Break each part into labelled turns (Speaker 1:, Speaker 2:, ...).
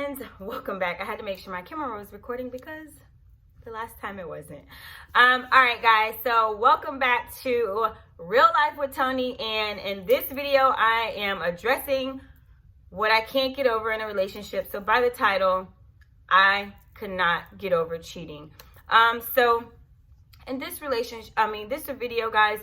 Speaker 1: friends, welcome back. I had to make sure my camera was recording because the last time it wasn't. All right guys, so welcome back to Real Life with Toni, and in this video I am addressing what I can't get over in a relationship. So by the title, I could not get over cheating. So in this relationship, this video, guys,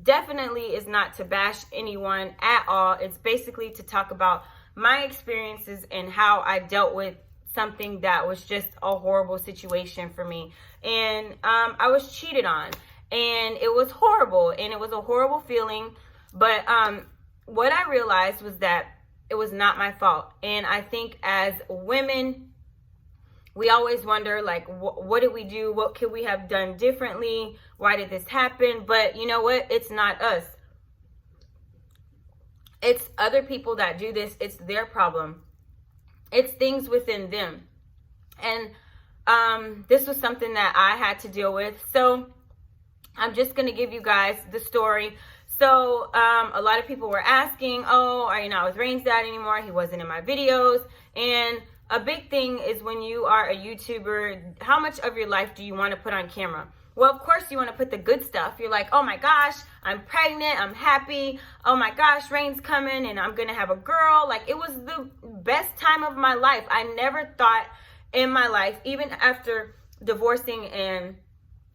Speaker 1: definitely is not to bash anyone at all. It's basically to talk about my experiences and how I dealt with something that was just a horrible situation for me. And I was cheated on, and it was horrible, and it was a horrible feeling. But what I realized was that it was not my fault. And I think as women, we always wonder, like, what did we do? What could we have done differently? Why did this happen? But you know what? It's not us. It's other people that do this. It's their problem. It's things within them. And this was something that I had to deal with. So I'm just going to give you guys the story. So a lot of people were asking, oh, are you not with Rain's dad anymore? He wasn't in my videos. And a big thing is when you are a YouTuber, how much of your life do you want to put on camera? Well, of course, you want to put the good stuff. You're like, oh my gosh, I'm pregnant, I'm happy. Oh my gosh, Rain's coming and I'm going to have a girl. Like, it was the best time of my life. I never thought in my life, even after divorcing and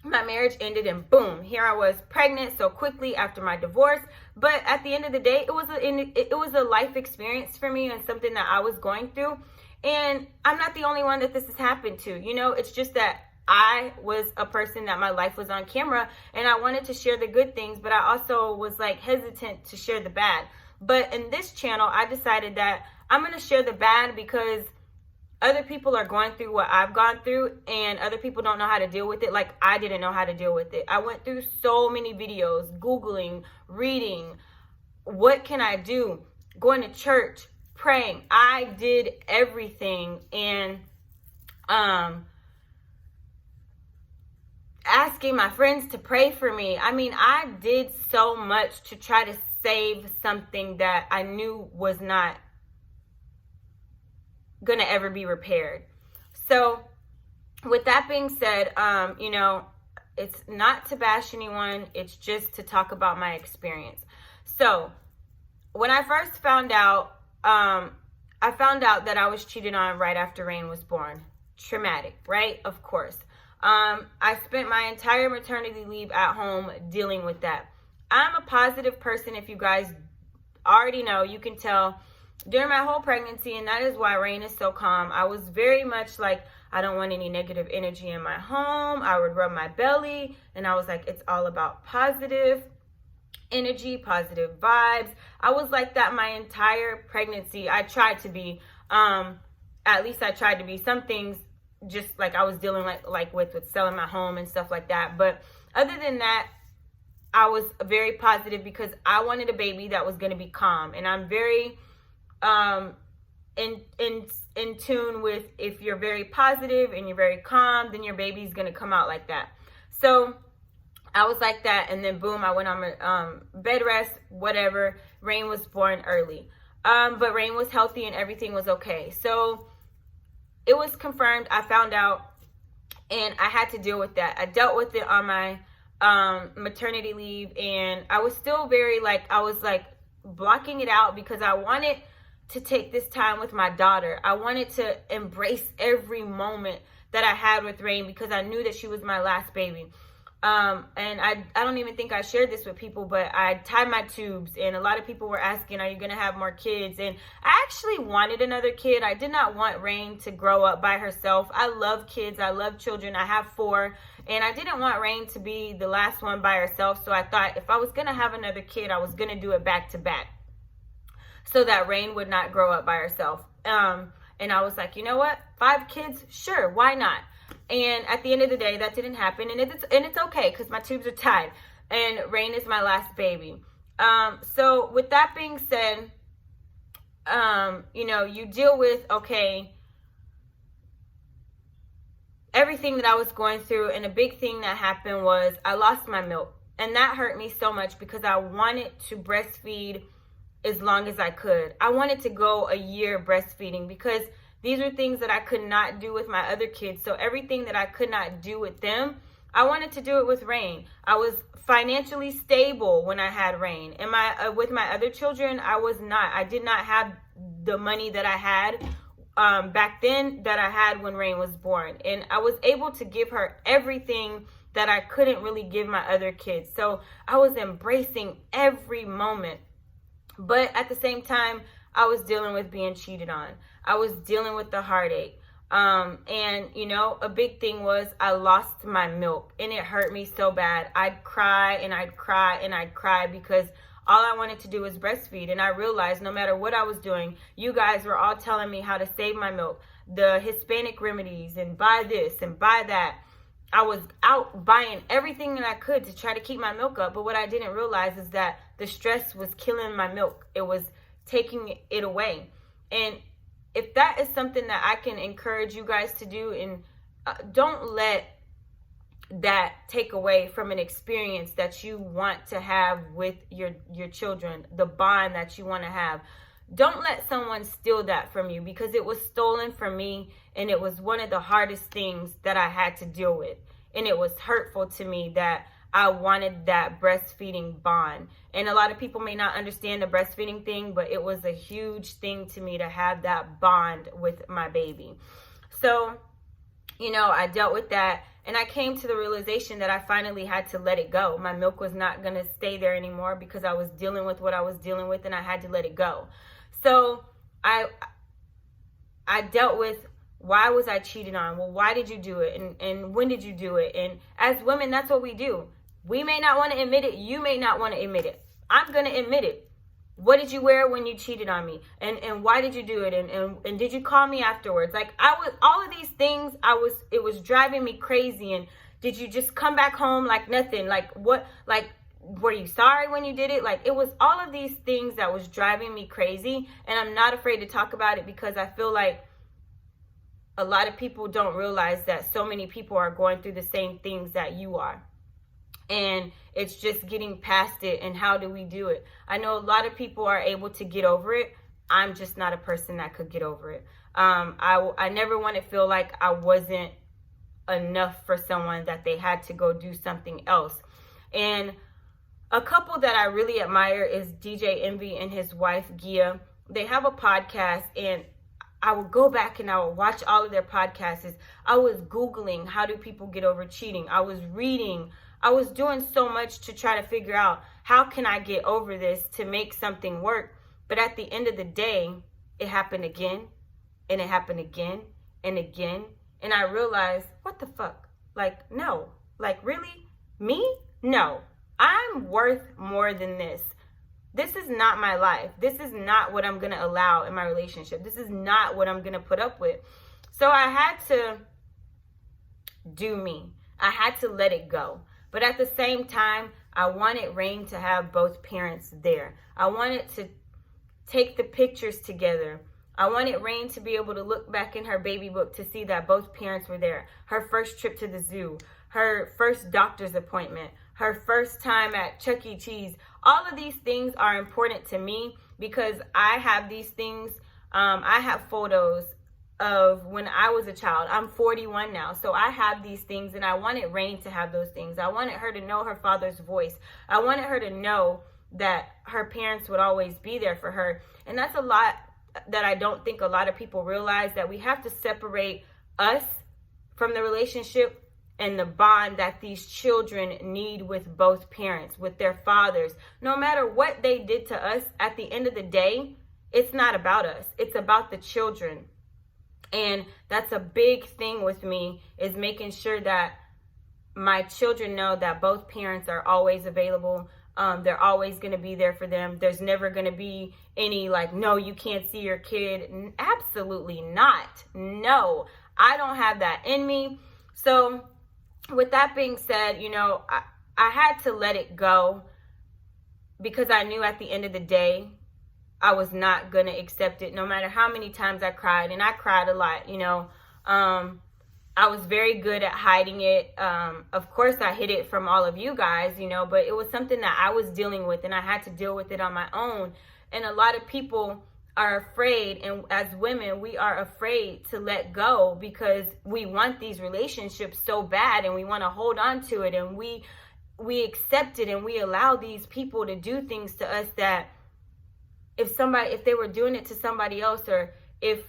Speaker 1: my marriage ended and boom, here I was pregnant so quickly after my divorce. But at the end of the day, it was a life experience for me and something that I was going through. And I'm not the only one that this has happened to. You know, it's just that I was a person that my life was on camera and I wanted to share the good things, but I also was like hesitant to share the bad. But in this channel, I decided that I'm going to share the bad because other people are going through what I've gone through, and other people don't know how to deal with it like I didn't know how to deal with it. I went through so many videos, Googling, reading, what can I do, going to church, praying. I did everything, and asking my friends to pray for me. I mean, I did so much to try to save something that I knew was not gonna ever be repaired. So with that being said, you know, it's not to bash anyone, it's just to talk about my experience. So when I first found out, I found out that I was cheated on right after Rain was born. Traumatic, right? Of course. I spent my entire maternity leave at home dealing with that. I'm a positive person. If you guys already know, you can tell during my whole pregnancy, and that is why Rain is so calm. I was very much like, I don't want any negative energy in my home. I would rub my belly, and I was like, it's all about positive energy, positive vibes. I was like that my entire pregnancy. I tried to be, at least I tried to be. Some things just like I was dealing with selling my home and stuff like that. But other than that, I was very positive because I wanted a baby that was going to be calm. And I'm very in tune with, if you're very positive and you're very calm, then your baby's going to come out like that. So I was like that, and then boom, I went on bed rest, whatever. Rain was born early. But Rain was healthy and everything was okay. So it was confirmed. I found out, and I had to deal with that. I dealt with it on my maternity leave, and I was still very I was blocking it out because I wanted to take this time with my daughter. I wanted to embrace every moment that I had with Rain because I knew that she was my last baby. And I don't even think I shared this with people, but I tied my tubes, and a lot of people were asking, are you going to have more kids? And I actually wanted another kid. I did not want Rain to grow up by herself. I love kids. I love children. I have 4, and I didn't want Rain to be the last one by herself. So I thought if I was going to have another kid, I was going to do it back to back so that Rain would not grow up by herself. And I was like, you know what? 5 kids? Sure. Why not? And at the end of the day, that didn't happen. And it's okay because my tubes are tied. And Rain is my last baby. So with that being said, you know, you deal with, okay, everything that I was going through. And a big thing that happened was I lost my milk. And that hurt me so much because I wanted to breastfeed as long as I could. I wanted to go a year breastfeeding because These are things that I could not do with my other kids. So everything that I could not do with them, I wanted to do it with Rain. I was financially stable when I had Rain. And with my other children, I was not. I did not have the money that I had back then that I had when Rain was born. And I was able to give her everything that I couldn't really give my other kids. So I was embracing every moment. But at the same time, I was dealing with being cheated on. I was dealing with the heartache. And, you know, a big thing was I lost my milk, and it hurt me so bad. I'd cry and I'd cry and I'd cry because all I wanted to do was breastfeed. And I realized no matter what I was doing, you guys were all telling me how to save my milk, the Hispanic remedies, and buy this and buy that. I was out buying everything that I could to try to keep my milk up. But what I didn't realize is that the stress was killing my milk. It was taking it away. And if that is something that I can encourage you guys to do, and don't let that take away from an experience that you want to have with your children, the bond that you want to have. Don't let someone steal that from you, because it was stolen from me, and it was one of the hardest things that I had to deal with. And it was hurtful to me that I wanted that breastfeeding bond. And a lot of people may not understand the breastfeeding thing, but it was a huge thing to me to have that bond with my baby. So, you know, I dealt with that, and I came to the realization that I finally had to let it go. My milk was not going to stay there anymore because I was dealing with what I was dealing with, and I had to let it go. So I dealt with, why was I cheated on? Well, why did you do it? And when did you do it? And as women, that's what we do. We may not want to admit it. You may not want to admit it. I'm going to admit it. What did you wear when you cheated on me? And why did you do it? And did you call me afterwards? Like, all of these things, it was driving me crazy. And did you just come back home like nothing? Like, what, like, were you sorry when you did it? Like, it was all of these things that was driving me crazy. And I'm not afraid to talk about it, because I feel like a lot of people don't realize that so many people are going through the same things that you are. And it's just getting past it. And how do we do it? I know a lot of people are able to get over it. I'm just not a person that could get over it. I never want to feel like I wasn't enough for someone, that they had to go do something else. And a couple that I really admire is DJ Envy and his wife, Gia. They have a podcast, and I would go back and I would watch all of their podcasts. I was Googling, how do people get over cheating? I was reading. I was doing so much to try to figure out, how can I get over this to make something work? But at the end of the day, it happened again, and it happened again and again. And I realized, what the fuck? Like, no. Like, really? Me? No. I'm worth more than this. This is not my life. This is not what I'm going to allow in my relationship. This is not what I'm going to put up with. So I had to do me. I had to let it go. But at the same time, I wanted Rain to have both parents there. I wanted to take the pictures together. I wanted Rain to be able to look back in her baby book to see that both parents were there. Her first trip to the zoo, her first doctor's appointment, her first time at Chuck E. Cheese. All of these things are important to me, because I have these things. I have photos of when I was a child. I'm 41 now. So I have these things, and I wanted Rain to have those things. I wanted her to know her father's voice. I wanted her to know that her parents would always be there for her. And that's a lot that I don't think a lot of people realize, that we have to separate us from the relationship and the bond that these children need with both parents, with their fathers. No matter what they did to us, at the end of the day, it's not about us. It's about the children. And that's a big thing with me, is making sure that my children know that both parents are always available. They're always going to be there for them. There's never going to be any like, no, you can't see your kid. Absolutely not. No, I don't have that in me. So with that being said, you know, I had to let it go, because I knew at the end of the day, I was not going to accept it, no matter how many times I cried. And I cried a lot, you know. I was very good at hiding it. Of course, I hid it from all of you guys, you know, but it was something that I was dealing with, and I had to deal with it on my own. And a lot of people, are afraid, and as women we are afraid to let go because we want these relationships so bad and we want to hold on to it, and we accept it, and we allow these people to do things to us that if they were doing it to somebody else, or if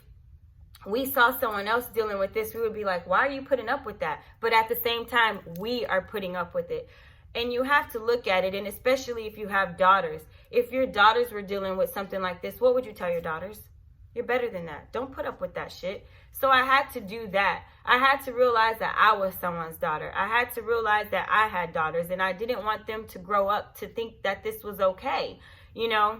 Speaker 1: we saw someone else dealing with this, we would be like, why are you putting up with that? But at the same time, we are putting up with it. And you have to look at it, and especially if you have daughters. If your daughters were dealing with something like this, what would you tell your daughters? You're better than that. Don't put up with that shit. So I had to do that. I had to realize that I was someone's daughter. I had to realize that I had daughters, and I didn't want them to grow up to think that this was okay, you know?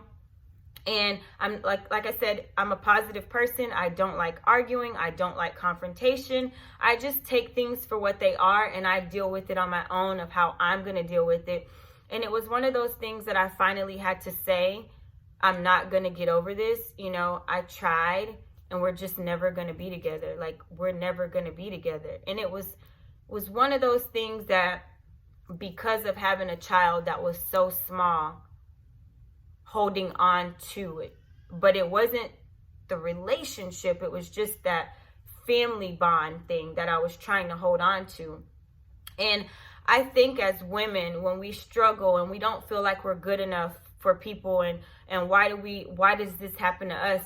Speaker 1: And I'm like I said, I'm a positive person. I don't like arguing. I don't like confrontation. I just take things for what they are, and I deal with it on my own of how I'm going to deal with it. And it was one of those things that I finally had to say, I'm not going to get over this. You know, I tried, and we're just never going to be together. Like, we're never going to be together. And it was one of those things that, because of having a child that was so small, holding on to it. But it wasn't the relationship, it was just that family bond thing that I was trying to hold on to. And I think as women, when we struggle and we don't feel like we're good enough for people, and why does this happen to us?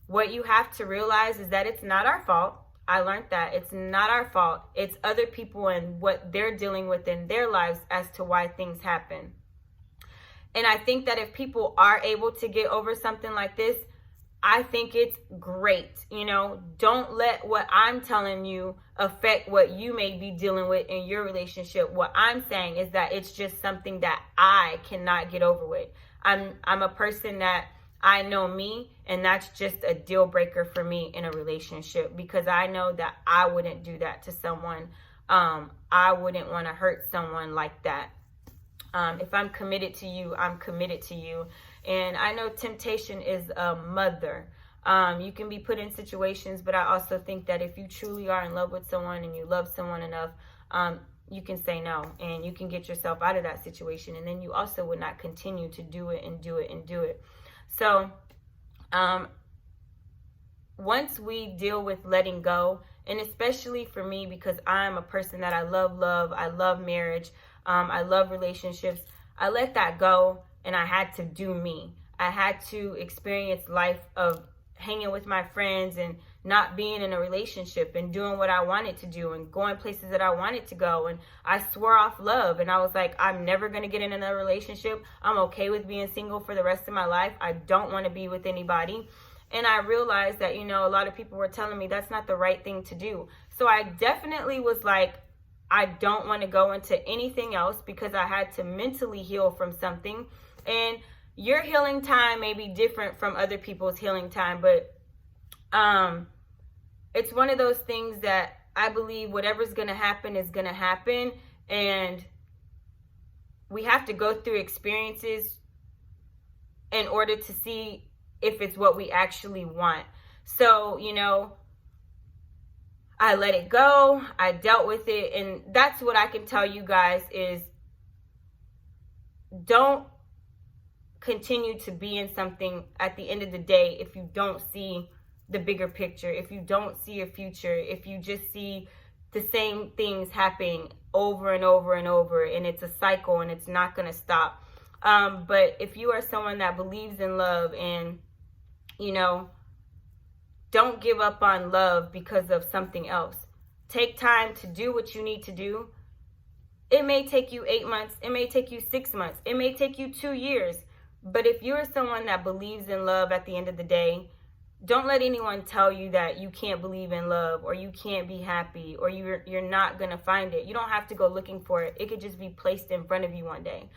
Speaker 1: What you have to realize is that it's not our fault. I learned that it's not our fault. It's other people and what they're dealing with in their lives as to why things happen. And I think that if people are able to get over something like this, I think it's great. You know, don't let what I'm telling you affect what you may be dealing with in your relationship. What I'm saying is that it's just something that I cannot get over with. I'm a person that, I know me, and that's just a deal breaker for me in a relationship, because I know that I wouldn't do that to someone. I wouldn't want to hurt someone like that. If I'm committed to you, I'm committed to you. And I know temptation is a mother. You can be put in situations, but I also think that if you truly are in love with someone and you love someone enough, you can say no, and you can get yourself out of that situation. And then you also would not continue to do it and do it and do it. So once we deal with letting go, and especially for me, because I'm a person that I love love, I love marriage, I love relationships, I let that go, and I had to do me. I had to experience life of hanging with my friends and not being in a relationship and doing what I wanted to do and going places that I wanted to go. And I swore off love, and I was like, I'm never going to get in another relationship. I'm okay with being single for the rest of my life. I don't want to be with anybody. And I realized that, you know, a lot of people were telling me that's not the right thing to do. So I definitely was like, I don't want to go into anything else, because I had to mentally heal from something. And your healing time may be different from other people's healing time, but it's one of those things that I believe whatever's going to happen is going to happen. And we have to go through experiences in order to see if it's what we actually want. So, you know, I let it go. I dealt with it. And that's what I can tell you guys is, don't continue to be in something at the end of the day if you don't see the bigger picture, if you don't see a future, if you just see the same things happening over and over and over, and it's a cycle and it's not going to stop. But if you are someone that believes in love, and, you know, don't give up on love because of something else. Take time to do what you need to do. It may take you 8 months. It may take you 6 months. It may take you 2 years. But if you're someone that believes in love at the end of the day, don't let anyone tell you that you can't believe in love, or you can't be happy, or you're not going to find it. You don't have to go looking for it. It could just be placed in front of you one day.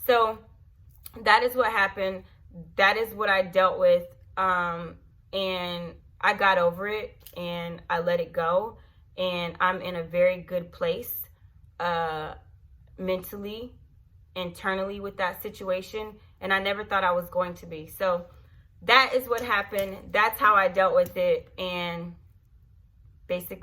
Speaker 1: So that is what happened. That is what I dealt with. And I got over it, and I let it go, and I'm in a very good place mentally, internally with that situation, and I never thought I was going to be. So that is what happened. That's how I dealt with it, and basically